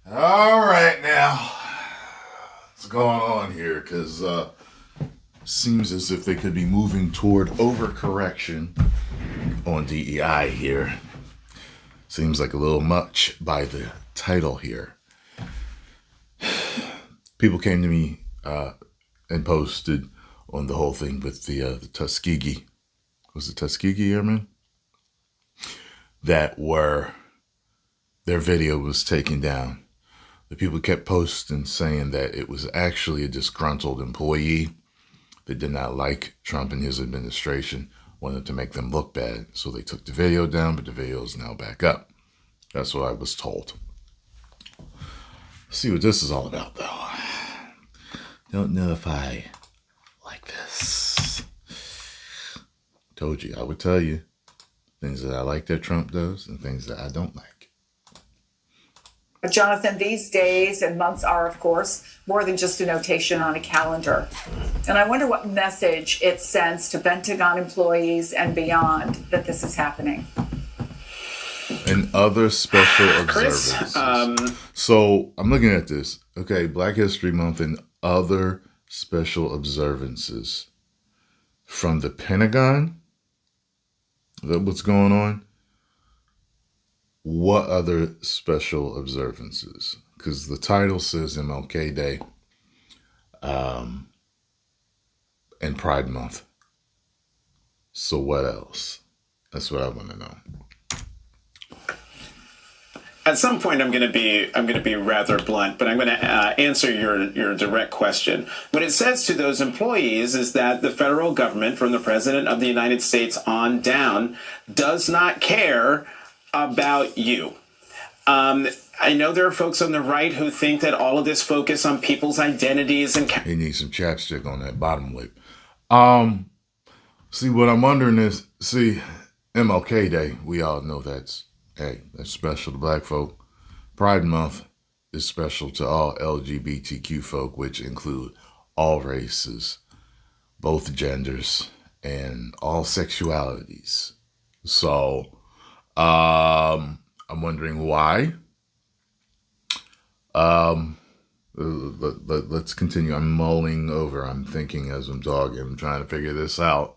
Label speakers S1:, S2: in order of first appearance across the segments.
S1: All right, now, what's going on here? Because seems as if they could be moving toward overcorrection on DEI here. Seems like a little much by the title here. People came to me and posted on the whole thing with the Tuskegee. Was it Tuskegee Airmen? That were, their video was taken down. The people kept posting saying that it was actually a disgruntled employee that did not like Trump and his administration, wanted to make them look bad. So they took the video down, but the video is now back up. That's what I was told. Let's see what this is all about, though. Don't know if I like this. Told you, I would tell you things that I like that Trump does and things that I don't like.
S2: Jonathan, these days and months are, of course, more than just a notation on a calendar. And I wonder what message it sends to Pentagon employees and beyond that this is happening.
S1: And other special observances.
S3: Chris,
S1: So I'm looking at this. Okay, Black History Month and other special observances from the Pentagon. Is that what's going on? What other special observances? Because the title says MLK Day and Pride Month. So what else? That's what I want to know.
S3: at some point I'm going to be rather blunt, but I'm going to answer your direct question. What it says to those employees is that the federal government, from the President of the United States on down, does not care about you. I know there are folks on the right who think that all of this focus on people's identities and...
S1: He needs some chapstick on that bottom lip. See, what I'm wondering is, MLK Day, we all know that's special to black folk. Pride Month is special to all LGBTQ folk, which include all races, both genders, and all sexualities. So, I'm wondering why. Let's continue. I'm mulling over. I'm thinking as I'm talking. I'm trying to figure this out.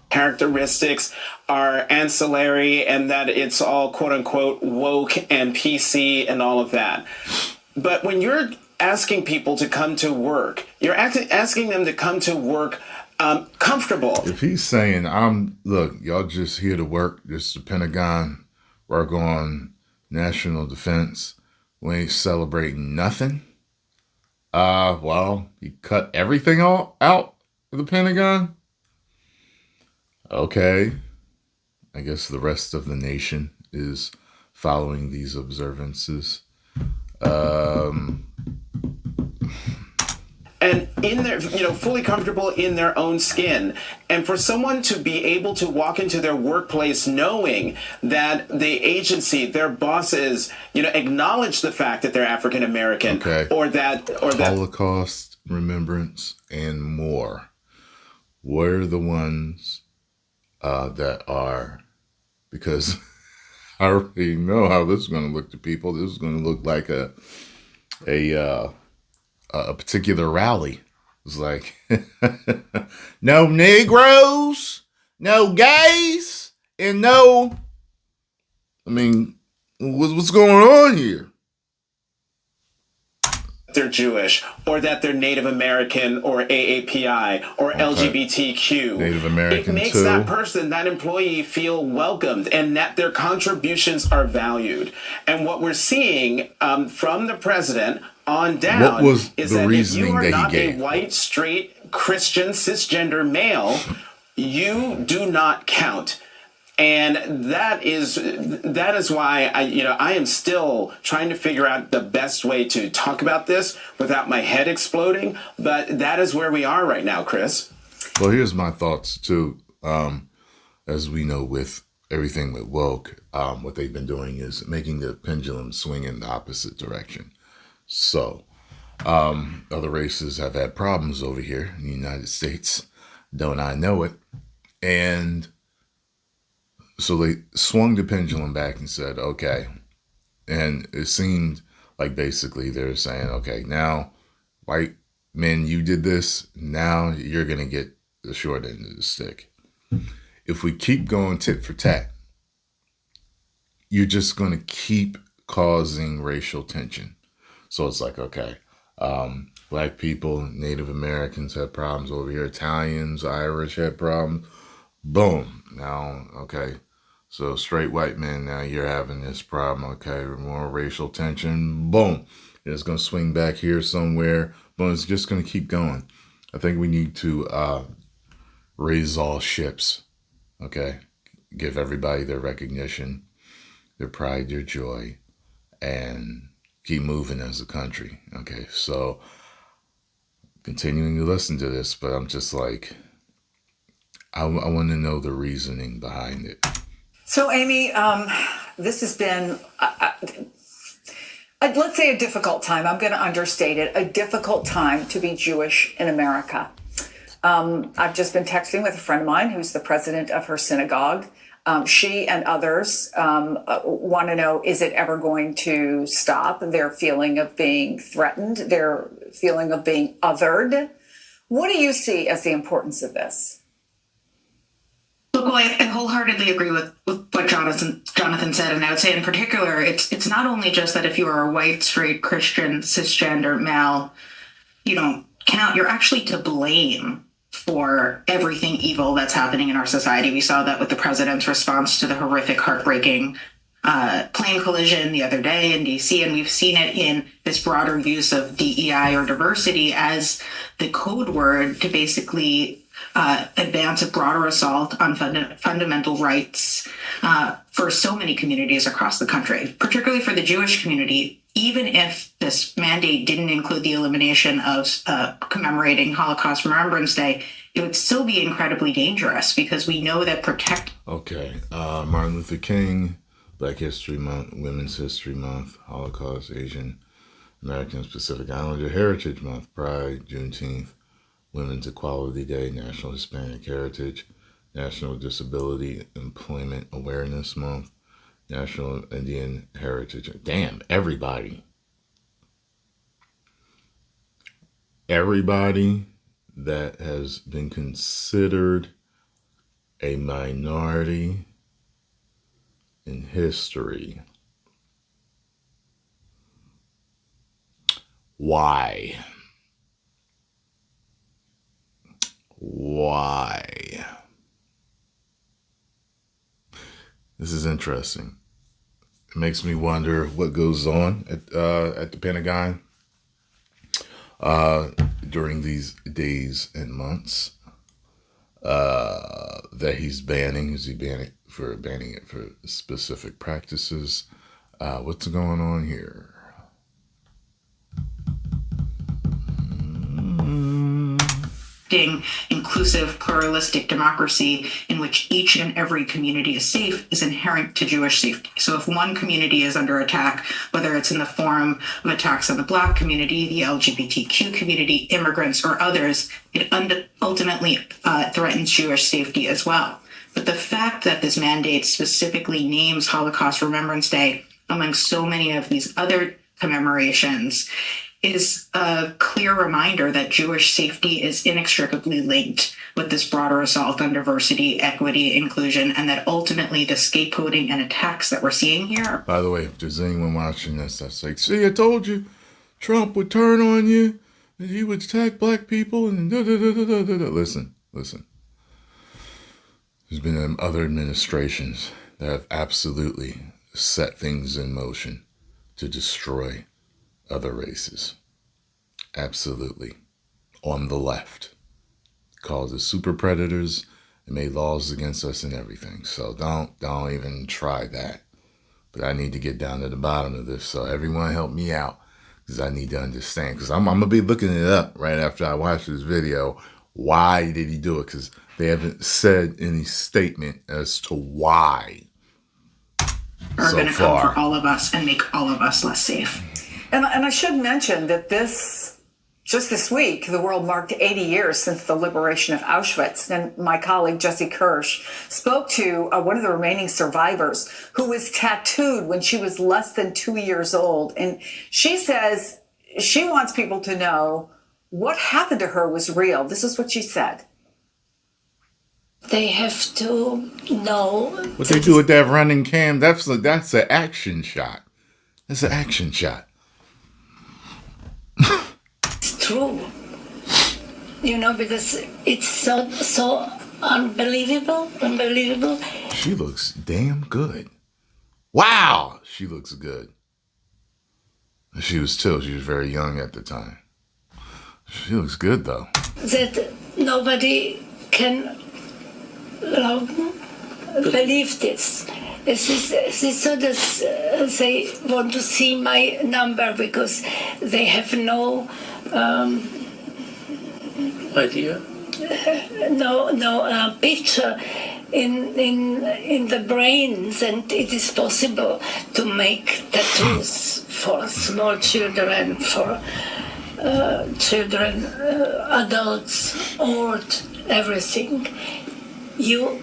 S3: Characteristics are ancillary and that it's all quote unquote woke and PC and all of that. But when you're asking people to come to work, you're asking them to come to work comfortable.
S1: If he's saying, look, y'all just here to work, this is the Pentagon, work on national defense, we ain't celebrating nothing. Well, he cut everything all out of the Pentagon. Okay. I guess the rest of the nation is following these observances.
S3: And in their, fully comfortable in their own skin. And for someone to be able to walk into their workplace knowing that the agency, their bosses, acknowledge the fact that they're African American,
S1: okay,
S3: or that
S1: Holocaust remembrance and more. We're the ones that are, because I already know how this is going to look to people. This is going to look like a particular rally. It's like, no Negroes, no gays, and what's going on here?
S3: they're Jewish, or that they're Native American, or AAPI, or LGBTQ.
S1: Native American,
S3: it makes
S1: too.
S3: that person, that employee, feel welcomed and that their contributions are valued. And what we're seeing from the president on down is that if you are not a white, straight, Christian, cisgender male, you do not count. And that is why I am still trying to figure out the best way to talk about this without my head exploding. But that is where we are right now, Chris.
S1: Well, here's my thoughts too. As we know, with everything with woke, what they've been doing is making the pendulum swing in the opposite direction. So other races have had problems over here in the United States. Don't I know it? And so they swung the pendulum back and said, okay, And it seemed like basically they're saying, okay, now white men, you did this, now you're going to get the short end of the stick. If we keep going tit for tat, you're just going to keep causing racial tension. So it's like, okay, black people, Native Americans had problems over here. Italians, Irish had problems. Boom. Now, okay. So straight white men, now you're having this problem. Okay, more racial tension. Boom. It's going to swing back here somewhere. But it's just going to keep going. I think we need to raise all ships. Okay. Give everybody their recognition, their pride, their joy, and keep moving as a country. Okay. So continuing to listen to this, but I'm just like, I want to know the reasoning behind it.
S2: So, Amy, this has been, let's say, a difficult time. I'm going to understate it. A difficult time to be Jewish in America. I've just been texting with a friend of mine who's the president of her synagogue. She and others want to know, is it ever going to stop? Their feeling of being threatened, their feeling of being othered. What do you see as the importance of this?
S4: Look, well, I wholeheartedly agree with what Jonathan said, and I would say in particular, it's not only just that if you are a white, straight, Christian, cisgender male, you don't count. You're actually to blame for everything evil that's happening in our society. We saw that with the president's response to the horrific, heartbreaking plane collision the other day in DC, and we've seen it in this broader use of DEI or diversity as the code word to basically advance a broader assault on fundamental rights for so many communities across the country, particularly for the Jewish community. Even if this mandate didn't include the elimination of commemorating Holocaust Remembrance Day, it would still be incredibly dangerous because we know that
S1: Okay, Martin Luther King, Black History Month, Women's History Month, Holocaust, Asian Americans, Pacific Islander Heritage Month, Pride, Juneteenth, Women's Equality Day, National Hispanic Heritage, National Disability Employment Awareness Month, National Indian Heritage. Damn, everybody. Everybody that has been considered a minority in history. Why? Why? This is interesting. It makes me wonder what goes on at the Pentagon during these days and months that he's banning. Is he banning it for specific practices? What's going on here?
S4: Inclusive, pluralistic democracy in which each and every community is safe is inherent to Jewish safety. So if one community is under attack, whether it's in the form of attacks on the Black community, the LGBTQ community, immigrants, or others, it ultimately threatens Jewish safety as well. But the fact that this mandate specifically names Holocaust Remembrance Day among so many of these other commemorations is a clear reminder that Jewish safety is inextricably linked with this broader assault on diversity, equity, inclusion, and that ultimately the scapegoating and attacks that we're seeing here.
S1: By the way, if there's anyone watching this that's like, see, I told you, Trump would turn on you, and he would attack black people, and Listen. There's been other administrations that have absolutely set things in motion to destroy other races. Absolutely. On the left. Called us super predators and made laws against us and everything. So don't even try that. But I need to get down to the bottom of this. So everyone help me out because I need to understand. Because I'm going to be looking it up right after I watch this video. Why did he do it? Because they haven't said any statement as to why.
S4: Are going to come for all of us and make all of us less safe.
S2: And I should mention that this Just this week, the world marked 80 years since the liberation of Auschwitz, and my colleague Jessie Kirsch spoke to one of the remaining survivors who was tattooed when she was less than 2 years old. And she says she wants people to know what happened to her was real. This is what she said.
S5: They have to know.
S1: What they do with that running cam, that's an action shot. That's an action shot.
S5: True, because it's so unbelievable.
S1: She looks damn good. Wow, she looks good. She was very young at the time. She looks good though.
S5: That nobody can believe this. This is so that they want to see my number because they have no
S6: idea,
S5: no picture in the brains, and it is possible to make tattoos for small children, for children, adults, old, everything. You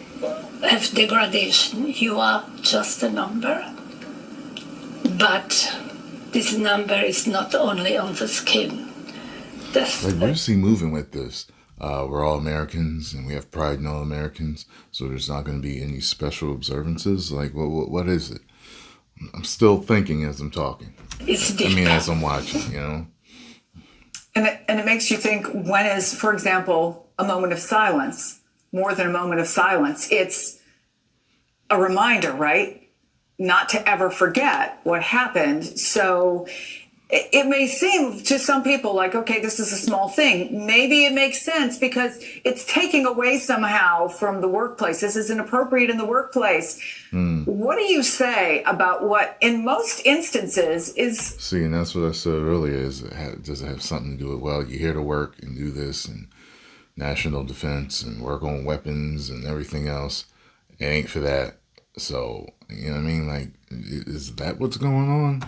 S5: have degradation. You are just a number. But this number is not only on the skin.
S1: Where's he moving with this? We're all Americans and we have pride in all Americans, so there's not going to be any special observances? Like, what is it? I'm still thinking as I'm talking. As I'm watching,
S2: And it makes you think, when is, for example, a moment of silence more than a moment of silence? It's a reminder, right? Not to ever forget what happened. So it may seem to some people like, okay, this is a small thing. Maybe it makes sense because it's taking away somehow from the workplace. This is inappropriate in the workplace. What do you say about what in most instances is...
S1: See, and that's what I said earlier, does it have something to do with, well, you're here to work and do this and national defense and work on weapons and everything else. It ain't for that. So, like, is that what's going on?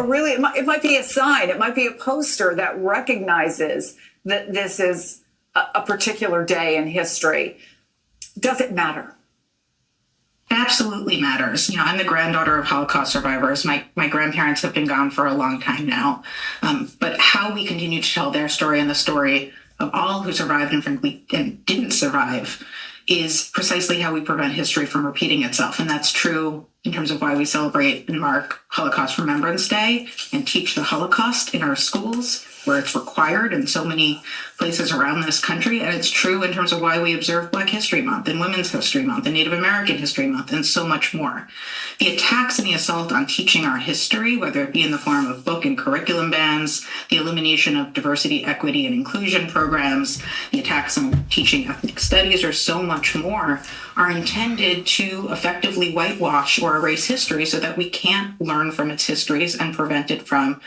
S2: Really, it might be a sign. It might be a poster that recognizes that this is a particular day in history. Does it matter?
S4: It absolutely matters. I'm the granddaughter of Holocaust survivors. My grandparents have been gone for a long time now. But how we continue to tell their story and the story of all who survived and frankly and didn't survive is precisely how we prevent history from repeating itself. And that's true in terms of why we celebrate and mark Holocaust Remembrance Day and teach the Holocaust in our schools, where it's required in so many places around this country. And it's true in terms of why we observe Black History Month and Women's History Month and Native American History Month and so much more. The attacks and the assault on teaching our history, whether it be in the form of book and curriculum bans, the elimination of diversity, equity, and inclusion programs, the attacks on teaching ethnic studies, or so much more, are intended to effectively whitewash or erase history so that we can't learn from its histories and prevent it from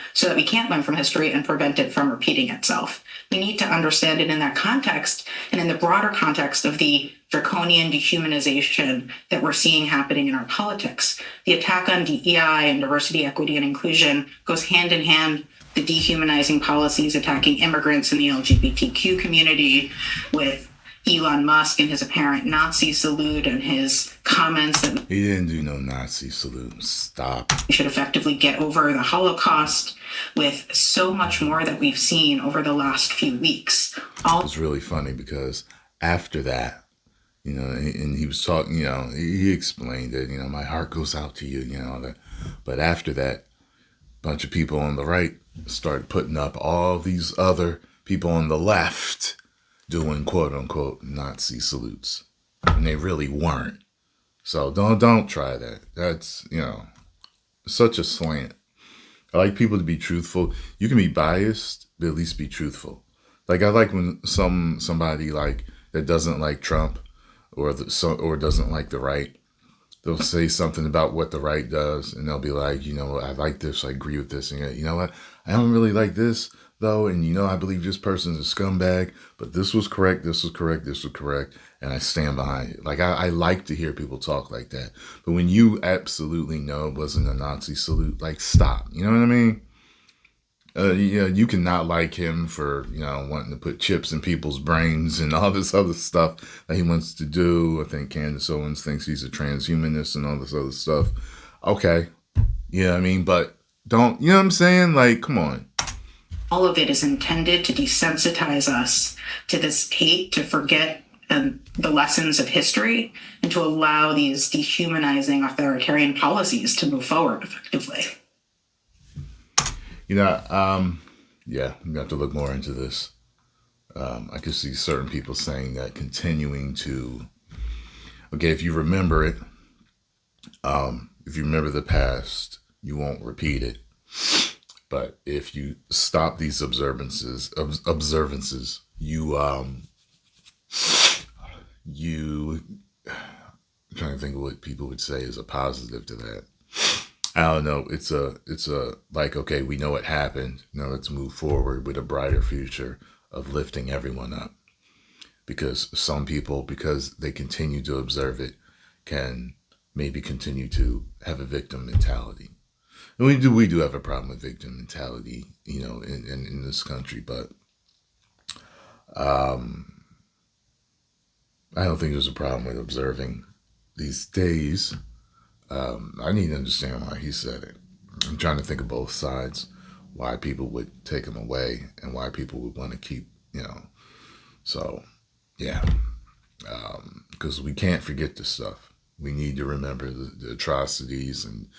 S4: repeating itself. We need to understand it in that context and in the broader context of the draconian dehumanization that we're seeing happening in our politics. The attack on DEI and diversity, equity, and inclusion goes hand in hand with the dehumanizing policies attacking immigrants in the LGBTQ community, with Elon Musk and his apparent Nazi salute and his comments that
S1: he didn't do no Nazi salute. Stop.
S4: We should effectively get over the Holocaust, with so much more that we've seen over the last few weeks.
S1: It's really funny because after that, and he was talking, he explained it, my heart goes out to you, that. But after that, a bunch of people on the right started putting up all these other people on the left doing quote unquote Nazi salutes, and they really weren't. So don't try that. That's such a slant. I like people to be truthful. You can be biased, but at least be truthful. Like, I like when somebody like that doesn't like Trump or doesn't like the right, they'll say something about what the right does, and they'll be like, I like this, I agree with this, and you know what, I don't really like this though, and I believe this person's a scumbag, but this was correct, this was correct, this was correct, and I stand behind it. Like, I like to hear people talk like that. But when you absolutely know it wasn't a Nazi salute, like, stop. You know what I mean? You cannot like him for, wanting to put chips in people's brains and all this other stuff that he wants to do. I think Candace Owens thinks he's a transhumanist and all this other stuff. Okay. Yeah, I mean, but don't, you know what I'm saying? Like, come on.
S4: All of it is intended to desensitize us to this hate, to forget the lessons of history, and to allow these dehumanizing authoritarian policies to move forward effectively.
S1: Yeah, I'm going to have to look more into this. I can see certain people saying that continuing to, okay, if you remember it, if you remember the past, you won't repeat it. But if you stop these observances, I'm trying to think of what people would say is a positive to that. I don't know. It's a like, okay, we know it happened. Now let's move forward with a brighter future of lifting everyone up. Because some people, because they continue to observe it, can maybe continue to have a victim mentality. And we do have a problem with victim mentality, in this country, but I don't think there's a problem with observing these days. I need to understand why he said it. I'm trying to think of both sides, why people would take him away and why people would want to keep, So, yeah, because we can't forget this stuff. We need to remember the atrocities and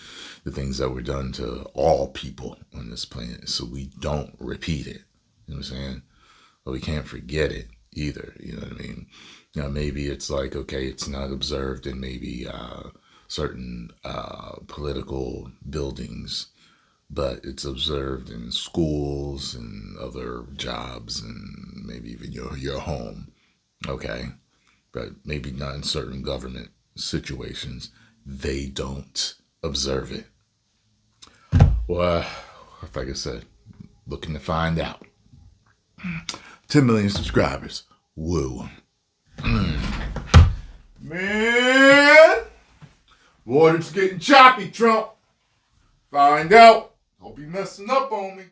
S1: the things that were done to all people on this planet so we don't repeat it. You know what I'm saying? But we can't forget it either. You know what I mean? Maybe it's like, okay, it's not observed in maybe certain political buildings, but it's observed in schools and other jobs and maybe even your home. Okay. But maybe not in certain government situations. They don't observe it. Well, like I said, looking to find out. 10 million subscribers. Woo. Man, water's getting choppy, Trump. Find out. Don't be messing up on me.